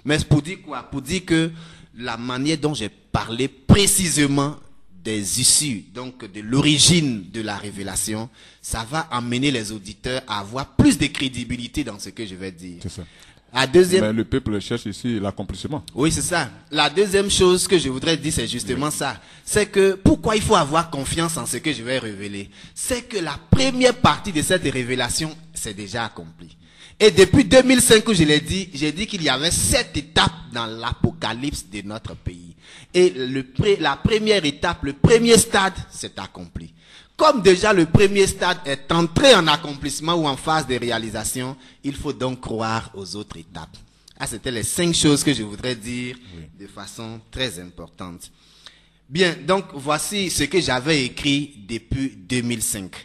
Mais pour dire quoi? Pour dire que la manière dont j'ai parlé précisément des issues, donc de l'origine de la révélation, ça va amener les auditeurs à avoir plus de crédibilité dans ce que je vais dire. C'est ça. La deuxième... Mais le peuple cherche ici l'accomplissement. Oui, c'est ça. La deuxième chose que je voudrais dire, c'est justement ça. C'est que pourquoi il faut avoir confiance en ce que je vais révéler. C'est que la première partie de cette révélation, c'est déjà accompli. Et depuis 2005 où je l'ai dit, j'ai dit qu'il y avait 7 étapes dans l'apocalypse de notre pays. Et la première étape, le premier stade, c'est accompli. Comme déjà le premier stade est entré en accomplissement ou en phase de réalisation, il faut donc croire aux autres étapes. Ah, c'était les 5 choses que je voudrais dire de façon très importante. Bien, donc voici ce que j'avais écrit depuis 2005.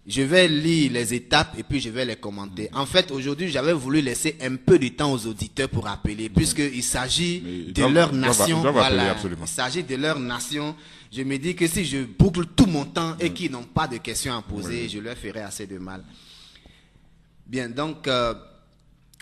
Je vais lire les étapes et puis je vais les commenter. En fait, aujourd'hui, j'avais voulu laisser un peu de temps aux auditeurs pour appeler, puisqu'il s'agit de leur nation. Voilà, il s'agit de leur nation. Je me dis que si je boucle tout mon temps et qu'ils n'ont pas de questions à poser, je leur ferai assez de mal. Bien, donc,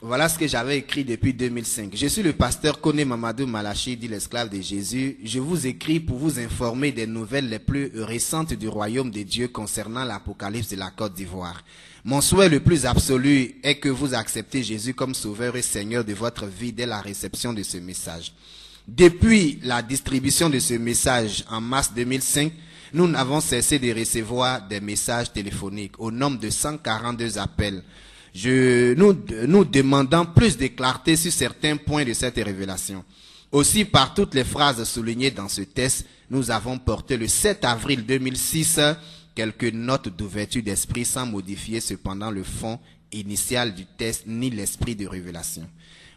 voilà ce que j'avais écrit depuis 2005. Je suis le pasteur Koné Mamadou Malachi, dit l'esclave de Jésus. Je vous écris pour vous informer des nouvelles les plus récentes du royaume de Dieu concernant l'Apocalypse de la Côte d'Ivoire. Mon souhait le plus absolu est que vous acceptez Jésus comme sauveur et Seigneur de votre vie dès la réception de ce message. Depuis la distribution de ce message en mars 2005, nous n'avons cessé de recevoir des messages téléphoniques au nombre de 142 appels. Nous demandons plus de clarté sur certains points de cette révélation. Aussi, par toutes les phrases soulignées dans ce test, nous avons porté le 7 avril 2006 quelques notes d'ouverture d'esprit sans modifier cependant le fond initial du test ni l'esprit de révélation.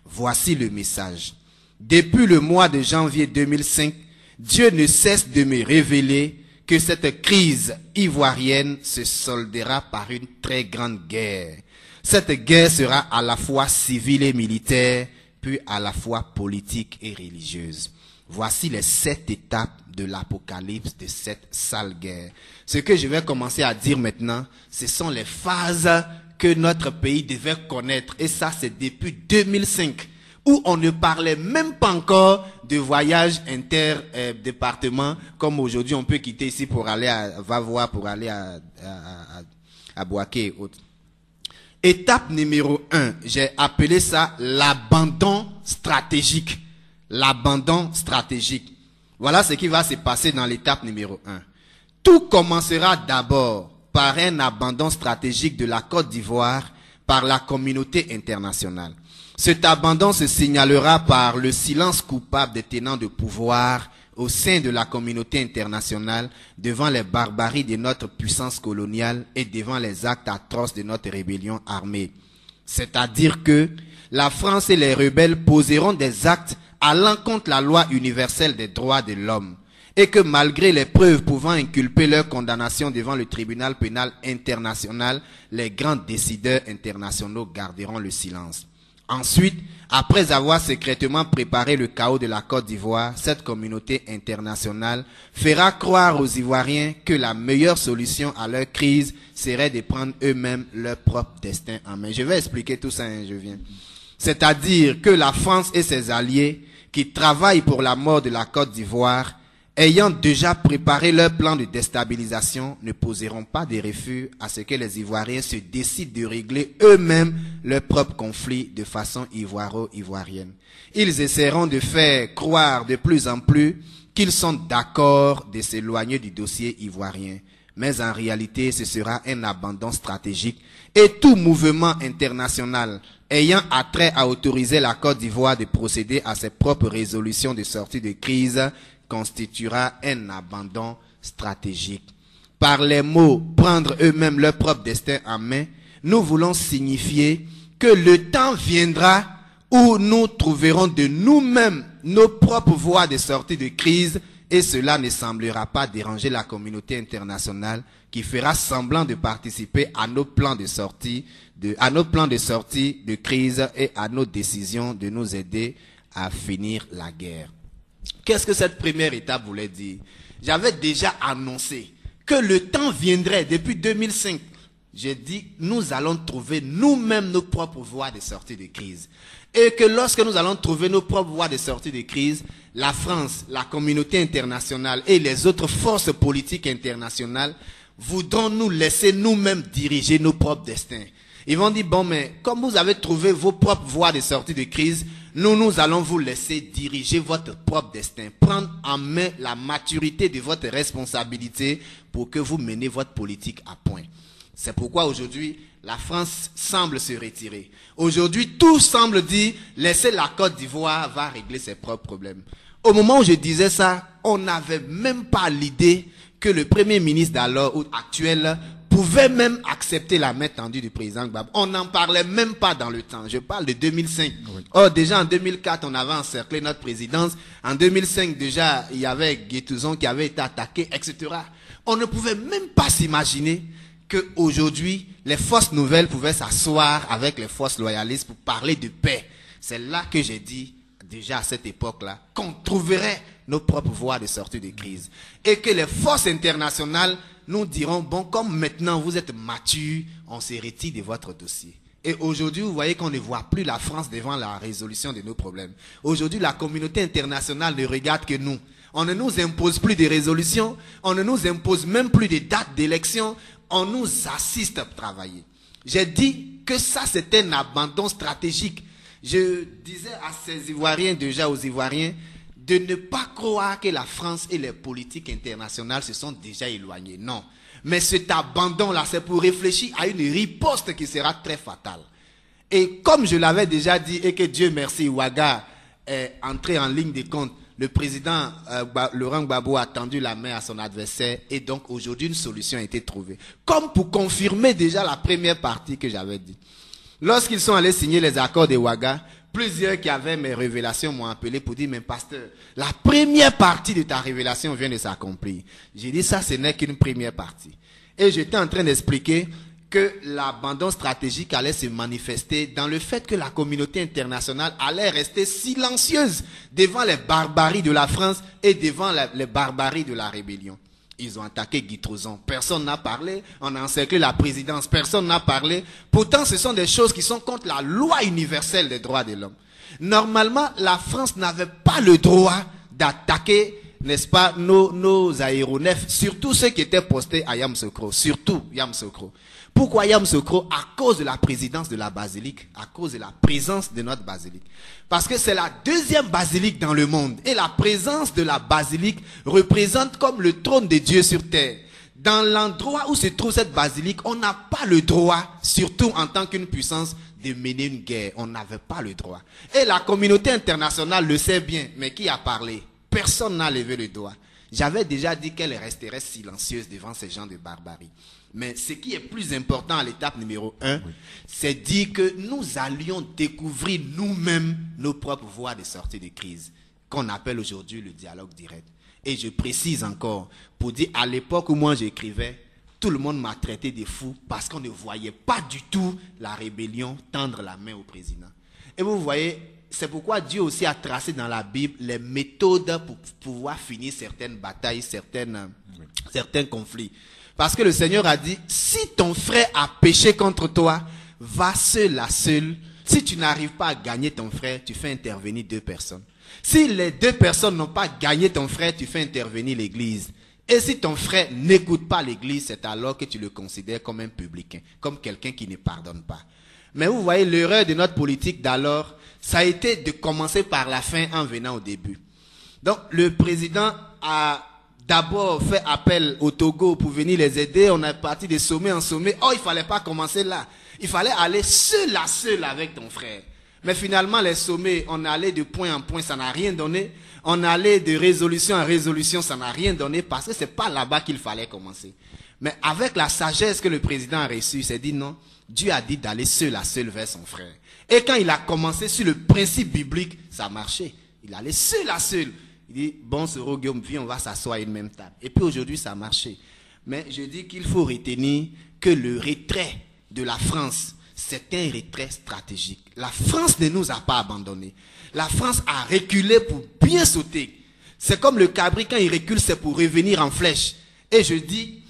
Voici le message. Depuis le mois de janvier 2005, Dieu ne cesse de me révéler que cette crise ivoirienne se soldera par une très grande guerre. Cette guerre sera à la fois civile et militaire, puis à la fois politique et religieuse. Voici les 7 étapes de l'apocalypse de cette sale guerre. Ce que je vais commencer à dire maintenant, ce sont les phases que notre pays devait connaître. Et ça, c'est depuis 2005, où on ne parlait même pas encore de voyage interdépartement, comme aujourd'hui on peut quitter ici pour aller à Vavois, pour aller à Boaké et autres. Étape numéro 1, j'ai appelé ça l'abandon stratégique. L'abandon stratégique. Voilà ce qui va se passer dans l'étape numéro 1. Tout commencera d'abord par un abandon stratégique de la Côte d'Ivoire par la communauté internationale. Cet abandon se signalera par le silence coupable des tenants de pouvoir au sein de la communauté internationale devant les barbaries de notre puissance coloniale et devant les actes atroces de notre rébellion armée. C'est-à-dire que la France et les rebelles poseront des actes allant contre la loi universelle des droits de l'homme et que malgré les preuves pouvant inculper leur condamnation devant le tribunal pénal international, les grands décideurs internationaux garderont le silence. Ensuite, après avoir secrètement préparé le chaos de la Côte d'Ivoire, cette communauté internationale fera croire aux Ivoiriens que la meilleure solution à leur crise serait de prendre eux-mêmes leur propre destin en main. Je vais expliquer tout ça, je viens. C'est-à-dire que la France et ses alliés qui travaillent pour la mort de la Côte d'Ivoire, ayant déjà préparé leur plan de déstabilisation, ne poseront pas de refus à ce que les Ivoiriens se décident de régler eux-mêmes leur propre conflit de façon ivoiro-ivoirienne. Ils essaieront de faire croire de plus en plus qu'ils sont d'accord de s'éloigner du dossier ivoirien. Mais en réalité, ce sera un abandon stratégique et tout mouvement international ayant attrait à autoriser la Côte d'Ivoire de procéder à ses propres résolutions de sortie de crise constituera un abandon stratégique. Par les mots « prendre eux-mêmes leur propre destin en main », nous voulons signifier que le temps viendra où nous trouverons de nous-mêmes nos propres voies de sortie de crise et cela ne semblera pas déranger la communauté internationale qui fera semblant de participer à nos plans de sortie de crise et à nos décisions de nous aider à finir la guerre. Qu'est-ce que cette première étape voulait dire? J'avais déjà annoncé que le temps viendrait depuis 2005 J'ai dit, nous allons trouver nous-mêmes nos propres voies de sortie de crise. Et que lorsque nous allons trouver nos propres voies de sortie de crise, la France, la communauté internationale et les autres forces politiques internationales voudront nous laisser nous-mêmes diriger nos propres destins. Ils vont dire, bon, mais comme vous avez trouvé vos propres voies de sortie de crise, nous allons vous laisser diriger votre propre destin, prendre en main la maturité de votre responsabilité pour que vous menez votre politique à point. C'est pourquoi aujourd'hui, la France semble se retirer. Aujourd'hui, tout semble dire, laissez la Côte d'Ivoire va régler ses propres problèmes. Au moment où je disais ça, on n'avait même pas l'idée que le premier ministre d'alors ou actuel pouvait même accepter la main tendue du président Gbagbo. On n'en parlait même pas dans le temps. Je parle de 2005. Oui. Or, déjà en 2004, on avait encerclé notre présidence. En 2005, déjà, il y avait Guétouzon qui avait été attaqué, etc. On ne pouvait même pas s'imaginer qu'aujourd'hui, les forces nouvelles pouvaient s'asseoir avec les forces loyalistes pour parler de paix. C'est là que j'ai dit, déjà à cette époque-là, qu'on trouverait nos propres voies de sortie de crise. Et que les forces internationales nous diront, bon, comme maintenant vous êtes matures, on se retire de votre dossier. Et aujourd'hui, vous voyez qu'on ne voit plus la France devant la résolution de nos problèmes. Aujourd'hui, la communauté internationale ne regarde que nous. On ne nous impose plus de résolutions, on ne nous impose même plus de dates d'élection, on nous assiste à travailler. J'ai dit que ça, c'était un abandon stratégique. Je disais à ces Ivoiriens, déjà aux Ivoiriens, de ne pas croire que la France et les politiques internationales se sont déjà éloignées. Non. Mais cet abandon-là, c'est pour réfléchir à une riposte qui sera très fatale. Et comme je l'avais déjà dit, et que Dieu merci, Ouaga est entré en ligne de compte, le président Laurent Gbagbo a tendu la main à son adversaire et donc aujourd'hui une solution a été trouvée. Comme pour confirmer déjà la première partie que j'avais dit. Lorsqu'ils sont allés signer les accords de Ouaga, plusieurs qui avaient mes révélations m'ont appelé pour dire, mais pasteur, la première partie de ta révélation vient de s'accomplir. J'ai dit, ça, ce n'est qu'une première partie. Et j'étais en train d'expliquer que l'abandon stratégique allait se manifester dans le fait que la communauté internationale allait rester silencieuse devant les barbaries de la France et devant les barbaries de la rébellion. Ils ont attaqué Guitrouzon. Personne n'a parlé. On a encerclé la présidence. Personne n'a parlé. Pourtant, ce sont des choses qui sont contre la loi universelle des droits de l'homme. Normalement, la France n'avait pas le droit d'attaquer, n'est-ce pas, nos aéronefs, surtout ceux qui étaient postés à Yamoussoukro. Surtout Yamoussoukro. Pourquoi Yamoussoukro? À cause de la présidence de la basilique, à cause de la présence de notre basilique. Parce que c'est la deuxième basilique dans le monde. Et la présence de la basilique représente comme le trône de Dieu sur terre. Dans l'endroit où se trouve cette basilique, on n'a pas le droit, surtout en tant qu'une puissance, de mener une guerre. On n'avait pas le droit. Et la communauté internationale le sait bien. Mais qui a parlé? Personne n'a levé le doigt. J'avais déjà dit qu'elle resterait silencieuse devant ces gens de barbarie. Mais ce qui est plus important à l'étape numéro 1, c'est dire que nous allions découvrir nous-mêmes nos propres voies de sortie de crise, qu'on appelle aujourd'hui le dialogue direct. Et je précise encore, pour dire à l'époque où moi j'écrivais, tout le monde m'a traité de fou parce qu'on ne voyait pas du tout la rébellion tendre la main au président. Et vous voyez, c'est pourquoi Dieu aussi a tracé dans la Bible les méthodes pour pouvoir finir certaines batailles, certains conflits. Parce que le Seigneur a dit, si ton frère a péché contre toi, va seul à seul. Si tu n'arrives pas à gagner ton frère, tu fais intervenir 2 personnes. Si les 2 personnes n'ont pas gagné ton frère, tu fais intervenir l'église. Et si ton frère n'écoute pas l'église, c'est alors que tu le considères comme un publicain, comme quelqu'un qui ne pardonne pas. Mais vous voyez, l'erreur de notre politique d'alors, ça a été de commencer par la fin en venant au début. Donc, le président a d'abord fait appel au Togo pour venir les aider. On est parti de sommet en sommet. Oh, il ne fallait pas commencer là. Il fallait aller seul à seul avec ton frère. Mais finalement, les sommets, on allait de point en point, ça n'a rien donné. On allait de résolution en résolution, ça n'a rien donné parce que ce n'est pas là-bas qu'il fallait commencer. Mais avec la sagesse que le président a reçue, il s'est dit non, Dieu a dit d'aller seul à seul vers son frère. Et quand il a commencé sur le principe biblique, ça a marché. Il allait seul à seul. Il dit, bon, Soro Guillaume, viens, on va s'asseoir à une même table. Et puis aujourd'hui, ça a marché. Mais je dis qu'il faut retenir que le retrait de la France, c'est un retrait stratégique. La France ne nous a pas abandonnés. La France a reculé pour bien sauter. C'est comme le cabri, quand il recule, c'est pour revenir en flèche. Et je dis,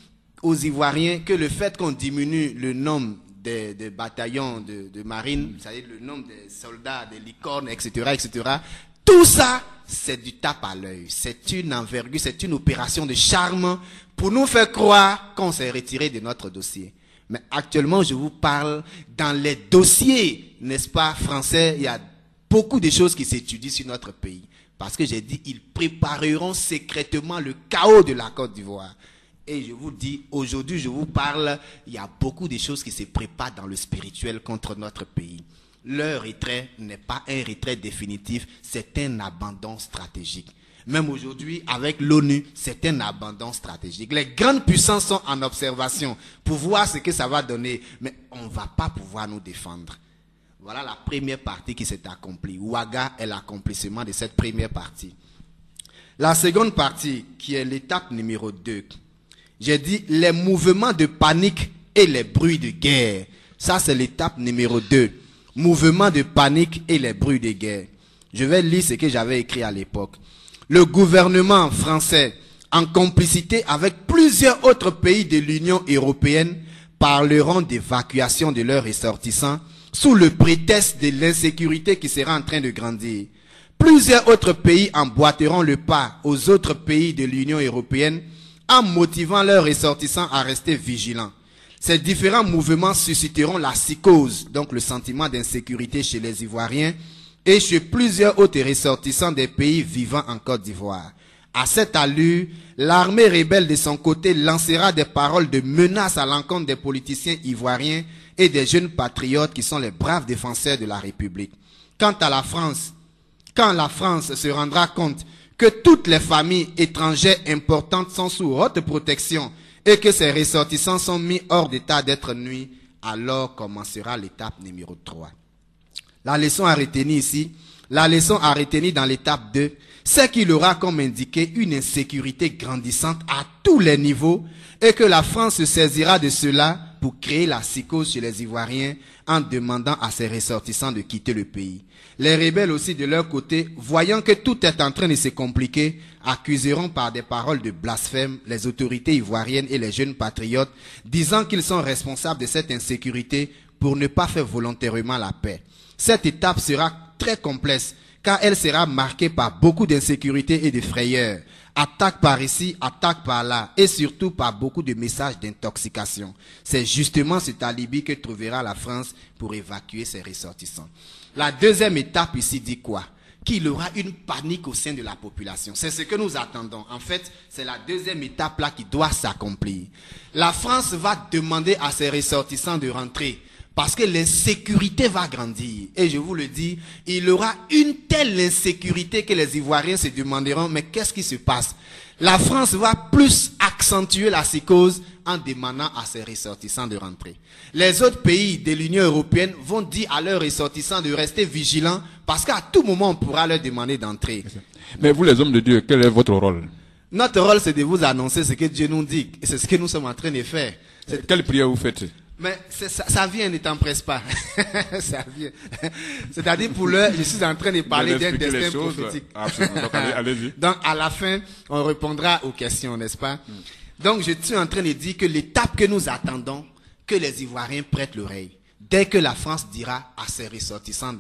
aux Ivoiriens que le fait qu'on diminue le nombre des bataillons de marine, c'est-à-dire le nombre des soldats, des licornes, etc., tout ça, c'est du tape à l'œil. C'est une envergure, c'est une opération de charme pour nous faire croire qu'on s'est retiré de notre dossier. Mais actuellement, je vous parle dans les dossiers, n'est-ce pas, français, il y a beaucoup de choses qui s'étudient sur notre pays. Parce que j'ai dit, ils prépareront secrètement le chaos de la Côte d'Ivoire. Et je vous dis, aujourd'hui, je vous parle, il y a beaucoup de choses qui se préparent dans le spirituel contre notre pays. Leur retrait n'est pas un retrait définitif, c'est un abandon stratégique. Même aujourd'hui, avec l'ONU, c'est un abandon stratégique. Les grandes puissances sont en observation pour voir ce que ça va donner, mais on ne va pas pouvoir nous défendre. Voilà la première partie qui s'est accomplie. Ouaga est l'accomplissement de cette première partie. La seconde partie, qui est l'étape numéro 2, j'ai dit les mouvements de panique et les bruits de guerre. Ça, c'est l'étape numéro 2. Mouvements de panique et les bruits de guerre. Je vais lire ce que j'avais écrit à l'époque. Le gouvernement français, en complicité avec plusieurs autres pays de l'Union européenne, parleront d'évacuation de leurs ressortissants sous le prétexte de l'insécurité qui sera en train de grandir. Plusieurs autres pays emboîteront le pas aux autres pays de l'Union européenne en motivant leurs ressortissants à rester vigilants. Ces différents mouvements susciteront la psychose, donc le sentiment d'insécurité chez les Ivoiriens et chez plusieurs autres ressortissants des pays vivant en Côte d'Ivoire. À cette allure, l'armée rebelle de son côté lancera des paroles de menace à l'encontre des politiciens ivoiriens et des jeunes patriotes qui sont les braves défenseurs de la République. Quant à la France, quand la France se rendra compte que toutes les familles étrangères importantes sont sous haute protection et que ces ressortissants sont mis hors d'état d'être nuits, alors commencera l'étape numéro 3. La leçon à retenir ici, la leçon à retenir dans l'étape 2, c'est qu'il aura comme indiqué une insécurité grandissante à tous les niveaux et que la France se saisira de cela pour créer la psychose chez les Ivoiriens en demandant à ses ressortissants de quitter le pays. Les rebelles aussi de leur côté, voyant que tout est en train de se compliquer, accuseront par des paroles de blasphème les autorités ivoiriennes et les jeunes patriotes, disant qu'ils sont responsables de cette insécurité pour ne pas faire volontairement la paix. Cette étape sera très complexe, car elle sera marquée par beaucoup d'insécurité et de frayeur. Attaque par ici, attaque par là, et surtout par beaucoup de messages d'intoxication. C'est justement cet alibi que trouvera la France pour évacuer ses ressortissants. La deuxième étape ici dit quoi? Qu'il y aura une panique au sein de la population. C'est ce que nous attendons. En fait, c'est la deuxième étape là qui doit s'accomplir. La France va demander à ses ressortissants de rentrer. Parce que l'insécurité va grandir. Et je vous le dis, il y aura une telle insécurité que les Ivoiriens se demanderont, mais qu'est-ce qui se passe? La France va plus accentuer la psychose en demandant à ses ressortissants de rentrer. Les autres pays de l'Union européenne vont dire à leurs ressortissants de rester vigilants parce qu'à tout moment, on pourra leur demander d'entrer. Mais vous, les hommes de Dieu, quel est votre rôle? Notre rôle, c'est de vous annoncer ce que Dieu nous dit. Et c'est ce que nous sommes en train de faire. Quelle prière vous faites? Mais ça vient, ne t'empresse pas. Ça vient. C'est-à-dire pour l'heure, je suis en train de parler d'un destin prophétique. Absolument. Donc, allez-y. Donc à la fin, on répondra aux questions, n'est-ce pas? Donc je suis en train de dire que l'étape que nous attendons, que les Ivoiriens prêtent l'oreille. Dès que la France dira à ses ressortissants